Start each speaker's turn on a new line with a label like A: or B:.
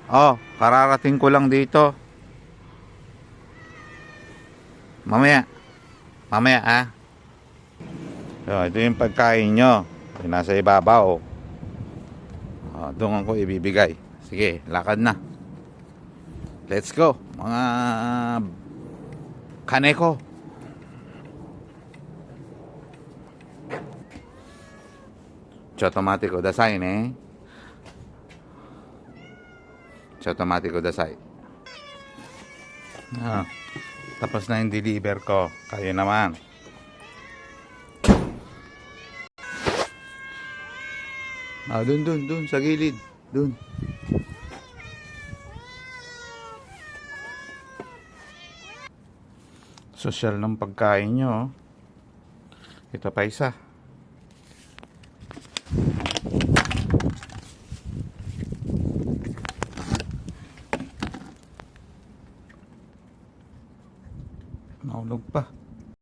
A: Oh, kararating ko lang dito. Mamaya. Mamaya ah. So, ito yung pagkain nyo. Yung nasa ibabaw. Oh, doon ko ibibigay. Sige, lakad na. Let's go. Mga kaneko. Chotomatico dasay ne. Chotomatico dasay. Ah, tapos na yung deliver ko. Kayo naman. Ah, dun sa gilid. Dun. Social ng pagkain nyo. Oh. Ito pa isa. Naulog pa.